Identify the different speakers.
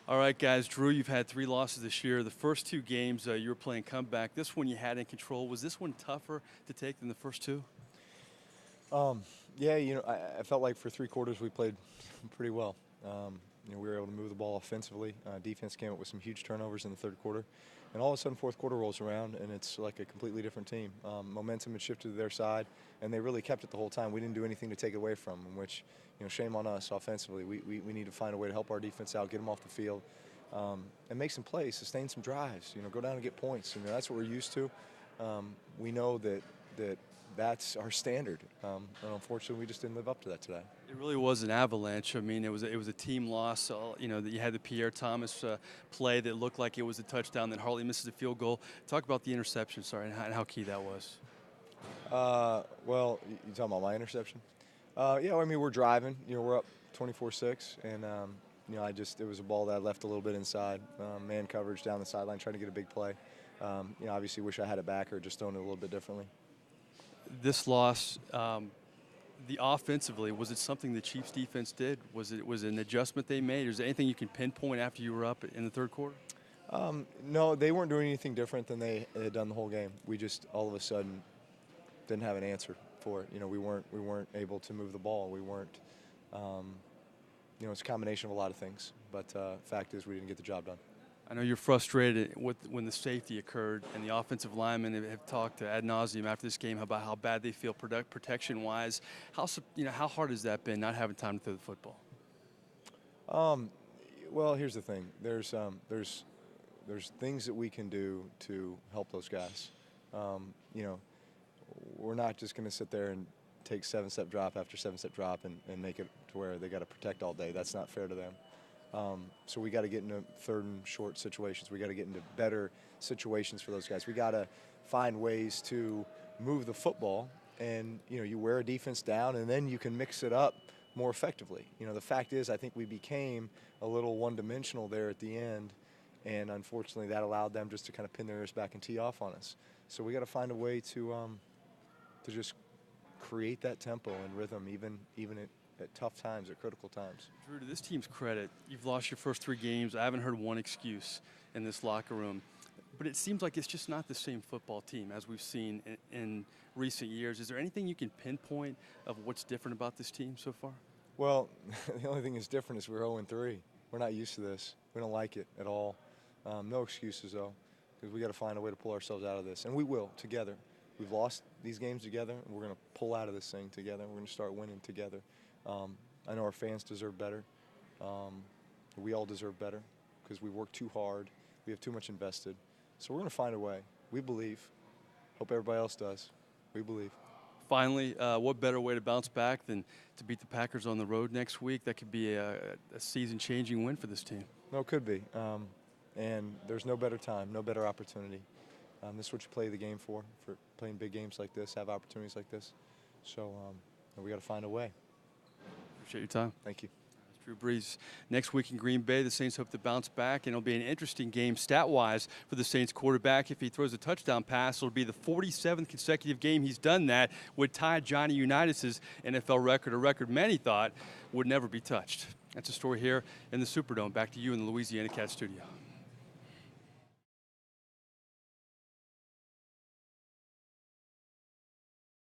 Speaker 1: All right, guys. Drew, you've had 3 losses this year. The first 2 games you were playing comeback. This one you had in control. Was this one tougher to take than the first 2?
Speaker 2: Yeah, I felt like for 3 quarters we played pretty well. We were able to move the ball offensively. Defense came up with some huge turnovers in the third quarter. And all of a sudden, fourth quarter rolls around, and it's like a completely different team. Momentum had shifted to their side, and they really kept it the whole time. We didn't do anything to take it away from them, which, shame on us offensively. We need to find a way to help our defense out, get them off the field, and make some plays, sustain some drives, go down and get points. That's what we're used to. We know that's our standard, and unfortunately, we just didn't live up to that today.
Speaker 1: It really was an avalanche. I mean, it was a team loss. That you had the Pierre Thomas play that looked like it was a touchdown. Then Hartley misses a field goal. Talk about the interception, sorry, and how key that was.
Speaker 2: Well, you talking about my interception? Yeah, I mean, we're driving. We're up 24-6, and it was a ball that I left a little bit inside. Man coverage down the sideline, trying to get a big play. Obviously, wish I had it back or just thrown it a little bit differently.
Speaker 1: This loss, the offensively, was it something the Chiefs defense did? Was it an adjustment they made? Or is there anything you can pinpoint after you were up in the third quarter?
Speaker 2: No, they weren't doing anything different than they had done the whole game. We just all of a sudden didn't have an answer for it. We weren't able to move the ball. We weren't. It's a combination of a lot of things. But fact is, we didn't get the job done.
Speaker 1: I know you're frustrated when the safety occurred, and the offensive linemen have talked ad nauseum after this game about how bad they feel protection-wise. How hard has that been, not having time to throw the football?
Speaker 2: Well, here's the thing. There's things that we can do to help those guys. We're not just going to sit there and take 7-step drop after 7-step drop and make it to where they got to protect all day. That's not fair to them. So we got to get into third and short situations. We got to get into better situations for those guys. We got to find ways to move the football, and you wear a defense down, and then you can mix it up more effectively. The fact is, I think we became a little one-dimensional there at the end, and unfortunately, that allowed them just to kind of pin their ears back and tee off on us. So we got to find a way to just create that tempo and rhythm, even at tough times, at critical times.
Speaker 1: Drew, to this team's credit, you've lost your first 3 games. I haven't heard one excuse in this locker room. But it seems like it's just not the same football team as we've seen in recent years. Is there anything you can pinpoint of what's different about this team so far?
Speaker 2: Well, the only thing that's different is we're 0-3. We're not used to this. We don't like it at all. No excuses, though, because we got to find a way to pull ourselves out of this. And we will, together. We've lost these games together, and we're going to pull out of this thing together. We're going to start winning together. I know our fans deserve better. We all deserve better because we work too hard. We have too much invested. So we're going to find a way. We believe. Hope everybody else does. We believe.
Speaker 1: Finally, what better way to bounce back than to beat the Packers on the road next week? That could be a season-changing win for this team.
Speaker 2: No, it could be. And there's no better time, no better opportunity. This is what you play the game for playing big games like this, have opportunities like this. So we got to find a way.
Speaker 1: Appreciate your time.
Speaker 2: Thank you.
Speaker 1: Drew Brees. Next week in Green Bay, the Saints hope to bounce back, and it'll be an interesting game stat-wise for the Saints quarterback. If he throws a touchdown pass, it'll be the 47th consecutive game he's done that, would tie Johnny Unitas' NFL record, a record many thought would never be touched. That's a story here in the Superdome. Back to you in the Louisiana Cat studio.